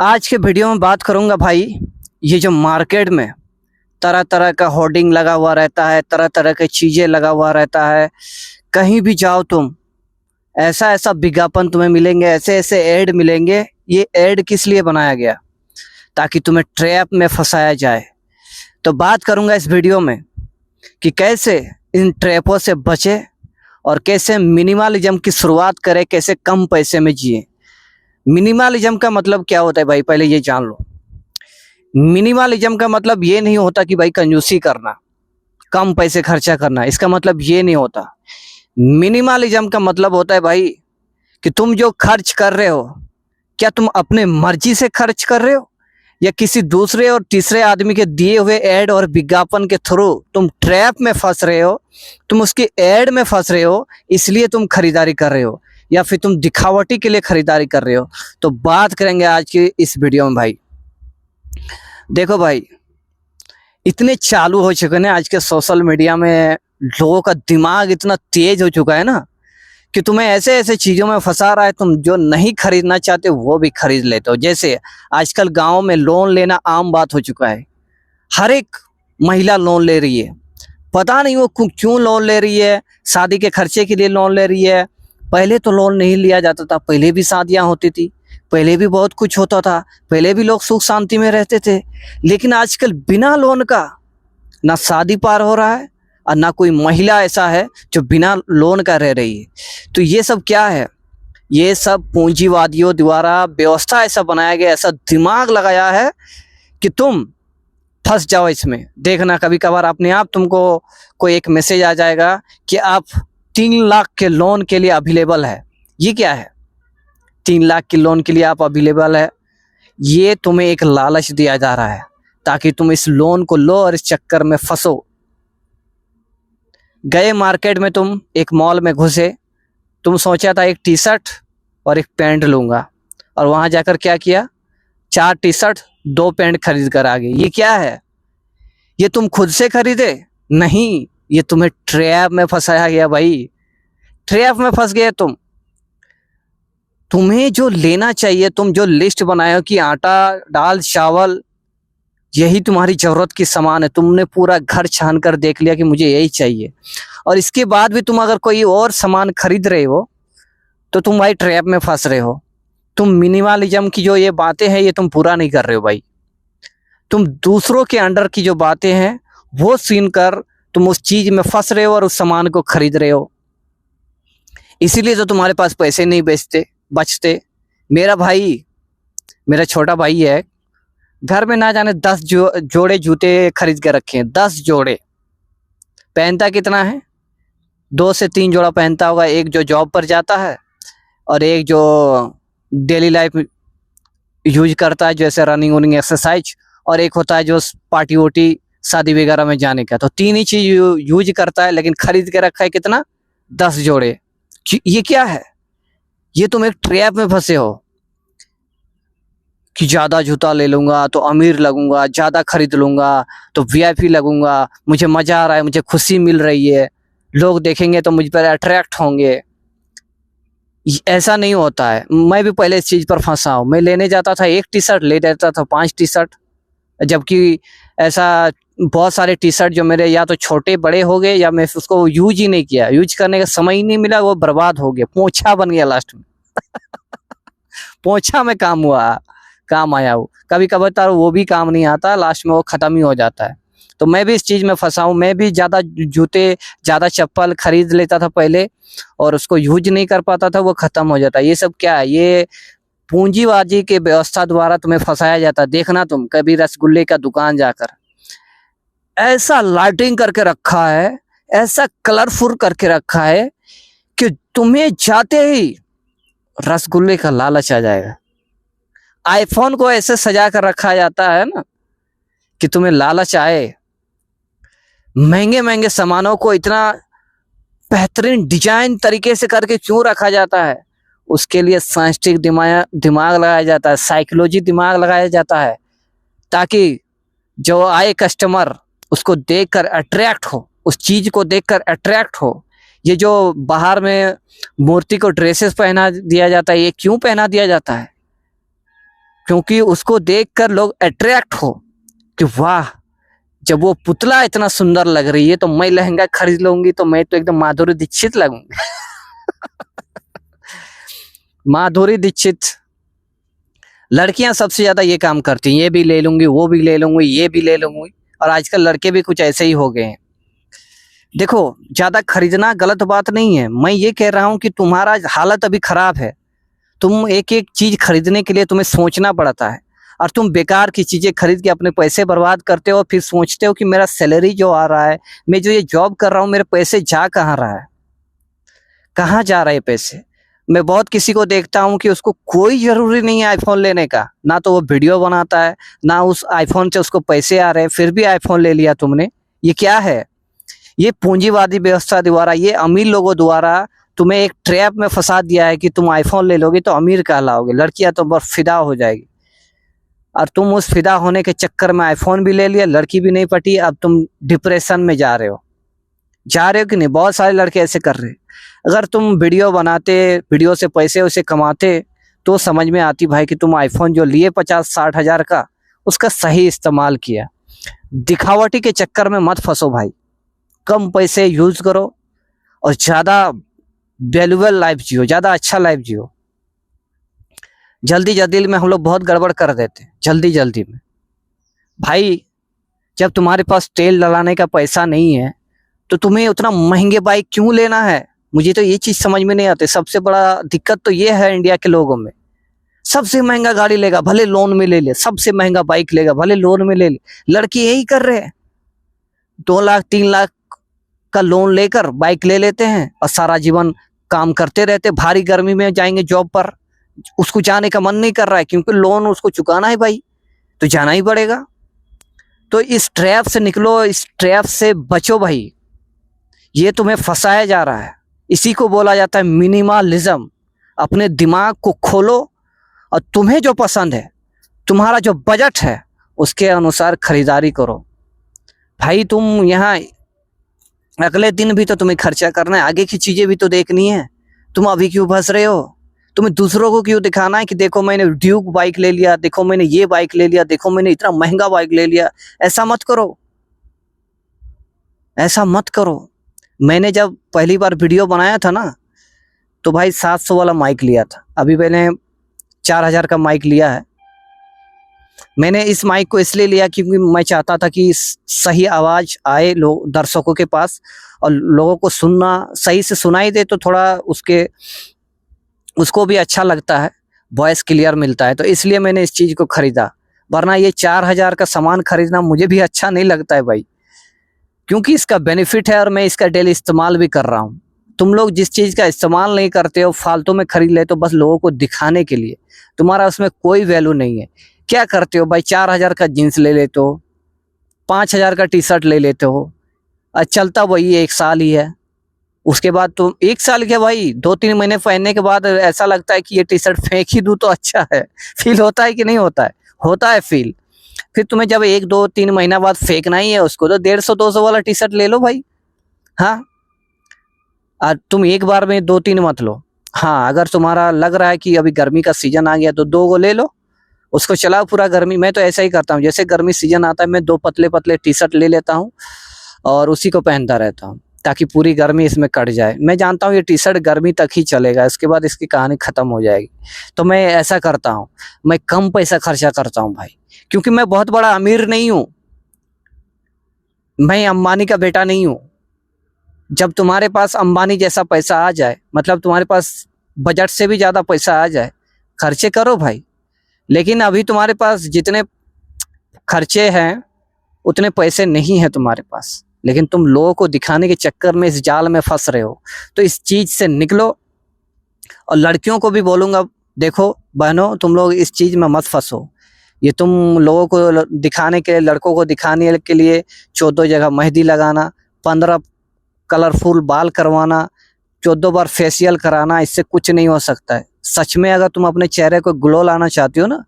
आज के वीडियो में बात करूंगा भाई, ये जो मार्केट में तरह तरह का होर्डिंग लगा हुआ रहता है, तरह तरह की चीज़ें लगा हुआ रहता है। कहीं भी जाओ तुम, ऐसा ऐसा विज्ञापन तुम्हें मिलेंगे, ऐसे ऐसे ऐड मिलेंगे। ये ऐड किस लिए बनाया गया? ताकि तुम्हें ट्रैप में फंसाया जाए। तो बात करूंगा इस वीडियो में कि कैसे इन ट्रैपों से बचे और कैसे मिनिमलिज्म की शुरुआत करें, कैसे कम पैसे में जिए। मिनिमलिज्म का मतलब क्या होता है भाई, पहले ये जान लो। मिनिमलिज्म का मतलब ये नहीं होता कि भाई कंजूसी करना, कम पैसे खर्चा करना, इसका मतलब ये नहीं होता। मिनिमलिज्म का मतलब होता है भाई कि तुम जो खर्च कर रहे हो, क्या तुम अपने मर्जी से खर्च कर रहे हो या किसी दूसरे और तीसरे आदमी के दिए हुए ऐड और विज्ञापन के थ्रू तुम ट्रैप में फंस रहे हो, तुम उसकी ऐड में फंस रहे हो, इसलिए तुम खरीदारी कर रहे हो, या फिर तुम दिखावटी के लिए खरीदारी कर रहे हो। तो बात करेंगे आज की इस वीडियो में भाई। देखो भाई, इतने चालू हो चुके हैं आज के सोशल मीडिया में, लोगों का दिमाग इतना तेज हो चुका है ना कि तुम्हें ऐसे ऐसे चीजों में फंसा रहा है, तुम जो नहीं खरीदना चाहते वो भी खरीद लेते हो। जैसे आजकल गांव में लोन लेना आम बात हो चुका है। हर एक महिला लोन ले रही है, पता नहीं वो क्यों लोन ले रही है। शादी के खर्चे के लिए लोन ले रही है। पहले तो लोन नहीं लिया जाता था, पहले भी शादियां होती थी, पहले भी बहुत कुछ होता था, पहले भी लोग सुख शांति में रहते थे। लेकिन आजकल बिना लोन का ना शादी पार हो रहा है और ना कोई महिला ऐसा है जो बिना लोन का रह रही है। तो ये सब क्या है? ये सब पूंजीवादियों द्वारा व्यवस्था ऐसा बनाया गया, ऐसा दिमाग लगाया है कि तुम फंस जाओ इसमें। देखना कभी कभार अपने आप तुमको कोई एक मैसेज आ जाएगा कि आप 3 लाख के लोन के लिए अवेलेबल है। ये क्या है? 3 लाख के लोन के लिए आप अवेलेबल है, ये तुम्हें एक लालच दिया जा रहा है ताकि तुम इस लोन को लो और इस चक्कर में फंसो। गए मार्केट में, तुम एक मॉल में घुसे, तुम सोचा था एक टी शर्ट और एक पैंट लूंगा, और वहां जाकर क्या किया? 4 टी शर्ट 2 पैंट खरीद कर आ गए। ये क्या है? ये तुम खुद से खरीदे? नहीं, ये तुम्हें ट्रैप में फंसाया गया भाई। ट्रैप में फंस गए तुम। तुम्हें जो लेना चाहिए, तुम जो लिस्ट बनाए हो कि आटा, दाल, चावल, यही तुम्हारी जरूरत की सामान है, तुमने पूरा घर छान कर देख लिया कि मुझे यही चाहिए, और इसके बाद भी तुम अगर कोई और सामान खरीद रहे हो तो तुम भाई ट्रैप में फंस रहे हो। तुम मिनिमलिज्म की जो ये बातें हैं ये तुम पूरा नहीं कर रहे हो भाई। तुम दूसरों के अंडर की जो बातें हैं वो सुन कर तुम उस चीज में फंस रहे हो और उस सामान को खरीद रहे हो। इसीलिए तो तुम्हारे पास पैसे नहीं बचते। मेरा भाई, मेरा छोटा भाई है, घर में ना जाने 10 जोड़े जूते खरीद के रखे हैं। 10 जोड़े। पहनता कितना है? 2 से 3 जोड़ा पहनता होगा। एक जो जॉब पर जाता है और एक जो डेली लाइफ यूज करता है, जैसे रनिंग वनिंग एक्सरसाइज, और एक होता है जो पार्टी वोटी शादी वगैरह में जाने का। तो 3 ही चीज यूज करता है, लेकिन खरीद के रखा है कितना? 10 जोड़े। ये क्या है? ये तुम एक ट्रैप में फंसे हो कि ज्यादा जूता ले लूंगा तो अमीर लगूंगा, ज्यादा खरीद लूंगा तो वीआईपी लगूंगा, मुझे मजा आ रहा है, मुझे खुशी मिल रही है, लोग देखेंगे तो मुझ पर अट्रैक्ट होंगे। ऐसा नहीं होता है। मैं भी पहले इस चीज पर फंसा हूं। मैं लेने जाता था 1 टी शर्ट, ले लेता था 5 टी शर्ट, जबकि ऐसा बहुत सारे टी शर्ट जो मेरे या तो छोटे बड़े हो गए या मैं उसको यूज ही नहीं किया, यूज करने का समय ही नहीं मिला, वो बर्बाद हो गया, पोंछा बन गया लास्ट में। पोंछा में काम आया वो। कभी कभार वो भी काम नहीं आता, लास्ट में वो खत्म ही हो जाता है। तो मैं भी इस चीज में फंसा हूं। मैं भी ज्यादा जूते, ज्यादा चप्पल खरीद लेता था पहले, और उसको यूज नहीं कर पाता था, वो खत्म हो जाता है। ये सब क्या है? ये पूंजीबाजी के व्यवस्था द्वारा तुम्हें फंसाया जाता है। देखना तुम कभी रसगुल्ले का दुकान जाकर, ऐसा लाइटिंग करके रखा है, ऐसा कलरफुल करके रखा है कि तुम्हें जाते ही रसगुल्ले का लालच आ जाएगा। आईफोन को ऐसे सजा कर रखा जाता है ना कि तुम्हें लालच आए। महंगे महंगे सामानों को इतना बेहतरीन डिजाइन तरीके से करके क्यों रखा जाता है? उसके लिए साइंटिफिक दिमाग लगाया जाता है, साइकोलॉजी दिमाग लगाया जाता है, ताकि जो आए कस्टमर उसको देखकर अट्रैक्ट हो, उस चीज को देखकर अट्रैक्ट हो। ये जो बाहर में मूर्ति को ड्रेसेस पहना दिया जाता है, ये क्यों पहना दिया जाता है? क्योंकि उसको देखकर लोग अट्रैक्ट हो कि वाह, जब वो पुतला इतना सुंदर लग रही है तो मैं लहंगा खरीद लूंगी तो मैं तो एकदम माधुरी दीक्षित लगूंगी। माधुरी दीक्षित। लड़कियां सबसे ज्यादा ये काम करती हैं, ये भी ले लूंगी, वो भी ले लूंगी, ये भी ले लूंगी। और आजकल लड़के भी कुछ ऐसे ही हो गए हैं। देखो, ज्यादा खरीदना गलत बात नहीं है, मैं ये कह रहा हूं कि तुम्हारा हालत अभी खराब है। तुम एक एक चीज खरीदने के लिए तुम्हें सोचना पड़ता है, और तुम बेकार की चीजें खरीद के अपने पैसे बर्बाद करते हो। फिर सोचते हो कि मेरा सैलरी जो आ रहा है, मैं जो ये जॉब कर रहा हूँ, मेरे पैसे जा कहाँ रहा है, कहाँ जा रहे हैं पैसे। मैं बहुत किसी को देखता हूँ कि उसको कोई जरूरी नहीं है आईफोन लेने का, ना तो वो वीडियो बनाता है, ना उस आईफोन से उसको पैसे आ रहे हैं, फिर भी आईफोन ले लिया तुमने। ये क्या है? ये पूंजीवादी व्यवस्था द्वारा, ये अमीर लोगों द्वारा तुम्हें एक ट्रैप में फंसा दिया है कि तुम आईफोन ले लोगे तो अमीर कहलाओगे, लड़कियां तो बहुत फिदा हो जाएगी। और तुम उस फिदा होने के चक्कर में आईफोन भी ले लिया, लड़की भी नहीं पटी, अब तुम डिप्रेशन में जा रहे हो कि नहीं? बहुत सारे लड़के ऐसे कर रहे हैं। अगर तुम वीडियो बनाते, वीडियो से पैसे उसे कमाते, तो समझ में आती भाई कि तुम आईफोन जो लिए 50-60 हजार का, उसका सही इस्तेमाल किया। दिखावटी के चक्कर में मत फंसो भाई, कम पैसे यूज करो और ज्यादा वैल्यूएबल लाइफ जियो, ज्यादा अच्छा लाइफ जियो। जल्दी जल्दी में हम लोग बहुत गड़बड़ कर देते हैं, जल्दी जल्दी में। भाई, जब तुम्हारे पास तेल डलाने का पैसा नहीं है तो तुम्हें उतना महंगे बाइक क्यों लेना है? मुझे तो ये चीज समझ में नहीं आती। सबसे बड़ा दिक्कत तो ये है इंडिया के लोगों में, सबसे महंगा गाड़ी लेगा भले लोन में ले ले, सबसे महंगा बाइक लेगा भले लोन में ले ले। लड़के यही कर रहे हैं, 2 लाख 3 लाख का लोन लेकर बाइक ले लेते हैं और सारा जीवन काम करते रहते। भारी गर्मी में जाएंगे जॉब पर, उसको जाने का मन नहीं कर रहा है क्योंकि लोन उसको चुकाना है भाई, तो जाना ही पड़ेगा। तो इस ट्रैप से निकलो, इस ट्रैप से बचो भाई। ये तुम्हें फंसाया जा रहा है, इसी को बोला जाता है मिनिमलिज्म। अपने दिमाग को खोलो और तुम्हें जो पसंद है, तुम्हारा जो बजट है, उसके अनुसार खरीदारी करो भाई। तुम यहाँ अगले दिन भी तो तुम्हें खर्चा करना है, आगे की चीजें भी तो देखनी है। तुम अभी क्यों फंस रहे हो? तुम्हें दूसरों को क्यों दिखाना है कि देखो मैंने ड्यूक बाइक ले लिया, देखो मैंने ये बाइक ले लिया, देखो मैंने इतना महंगा बाइक ले लिया। ऐसा मत करो, ऐसा मत करो। मैंने जब पहली बार वीडियो बनाया था ना, तो भाई 700 वाला माइक लिया था। अभी मैंने 4000 का माइक लिया है। मैंने इस माइक को इसलिए लिया क्योंकि मैं चाहता था कि सही आवाज आए लोग दर्शकों के पास, और लोगों को सुनना सही से सुनाई दे तो थोड़ा उसको भी अच्छा लगता है, वॉइस क्लियर मिलता है। तो इसलिए मैंने इस चीज को खरीदा, वरना ये 4000 का सामान खरीदना मुझे भी अच्छा नहीं लगता है भाई, क्योंकि इसका बेनिफिट है और मैं इसका डेली इस्तेमाल भी कर रहा हूँ। तुम लोग जिस चीज का इस्तेमाल नहीं करते हो, फालतू में खरीद लेते हो बस लोगों को दिखाने के लिए, तुम्हारा उसमें कोई वैल्यू नहीं है। क्या करते हो भाई? 4000 का जीन्स ले लेते हो, 5000 का टी शर्ट ले लेते हो, और चलता वही 1 साल ही है। उसके बाद तुम 1 साल के भाई 2-3 महीने पहनने के बाद ऐसा लगता है कि ये टी शर्ट फेंक ही दूं तो अच्छा है। फील होता है कि नहीं होता है? होता है फील। फिर तुम्हें जब 1-2-3 महीना बाद फेंकना ही है उसको, तो 150-200 वाला टी शर्ट ले लो भाई। हाँ, और तुम एक बार में 2-3 मत लो। हाँ, अगर तुम्हारा लग रहा है कि अभी गर्मी का सीजन आ गया तो 2 को ले लो, उसको चलाओ पूरा गर्मी। मैं तो ऐसा ही करता हूँ, जैसे गर्मी सीजन आता है मैं 2 पतले पतले टी शर्ट ले लेता हूँ और उसी को पहनता रहता हूँ, ताकि पूरी गर्मी इसमें कट जाए। मैं जानता हूँ ये टी शर्ट गर्मी तक ही चलेगा, इसके बाद इसकी कहानी खत्म हो जाएगी। तो मैं ऐसा करता हूँ, मैं कम पैसा खर्चा करता हूँ भाई, क्योंकि मैं बहुत बड़ा अमीर नहीं हूँ, मैं अंबानी का बेटा नहीं हूँ। जब तुम्हारे पास अंबानी जैसा पैसा आ जाए, मतलब तुम्हारे पास बजट से भी ज्यादा पैसा आ जाए, खर्चे करो भाई। लेकिन अभी तुम्हारे पास जितने खर्चे हैं उतने पैसे नहीं है तुम्हारे पास, लेकिन तुम लोगों को दिखाने के चक्कर में इस जाल में फंस रहे हो। तो इस चीज से निकलो। और लड़कियों को भी बोलूंगा, देखो बहनों, तुम लोग इस चीज में मत फंसो। ये तुम लोगों को दिखाने के लिए, लड़कों को दिखाने के लिए 14 जगह मेहंदी लगाना, 15 कलरफुल बाल करवाना, 14 बार फेशियल कराना, इससे कुछ नहीं हो सकता है। सच में अगर तुम अपने चेहरे को ग्लो लाना चाहती हो ना,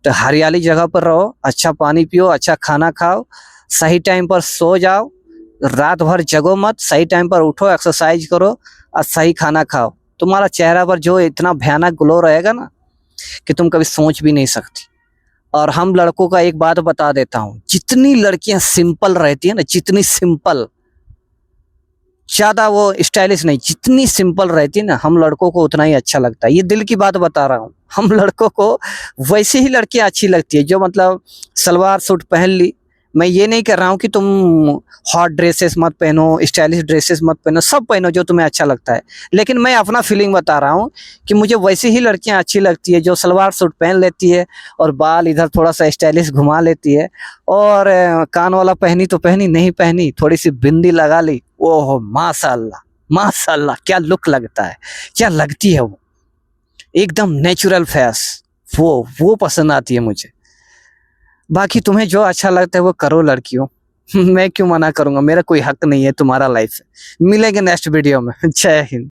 तो हरियाली जगह पर रहो, अच्छा पानी पियो, अच्छा खाना खाओ, सही टाइम पर सो जाओ, रात भर जगो मत, सही टाइम पर उठो, एक्सरसाइज करो और सही खाना खाओ। तुम्हारा चेहरा पर जो इतना भयानक ग्लो रहेगा ना कि तुम कभी सोच भी नहीं सकती। और हम लड़कों का एक बात बता देता हूँ, जितनी लड़कियां सिंपल रहती है ना, जितनी सिंपल, ज्यादा वो स्टाइलिश नहीं, जितनी सिंपल रहती है ना, हम लड़कों को उतना ही अच्छा लगता है। ये दिल की बात बता रहा हूँ। हम लड़कों को वैसे ही लड़कियां अच्छी लगती है जो मतलब सलवार सूट पहन ली। मैं ये नहीं कर रहा हूँ कि तुम हॉट ड्रेसेस मत पहनो, स्टाइलिश ड्रेसेस मत पहनो, सब पहनो जो तुम्हें अच्छा लगता है। लेकिन मैं अपना फीलिंग बता रहा हूँ कि मुझे वैसी ही लड़कियां अच्छी लगती है जो सलवार सूट पहन लेती है और बाल इधर थोड़ा सा स्टाइलिश घुमा लेती है, और कान वाला पहनी तो पहनी, नहीं पहनी थोड़ी सी बिंदी लगा ली, ओहो माशाल्लाह माशाल्लाह, क्या लुक लगता है, क्या लगती है वो, एकदम नेचुरल फेस। वो पसंद आती है मुझे। बाकी तुम्हें जो अच्छा लगता है वो करो लड़कियों। मैं क्यों मना करूंगा, मेरा कोई हक नहीं है तुम्हारा लाइफ से। मिलेंगे नेक्स्ट वीडियो में। जय हिंद।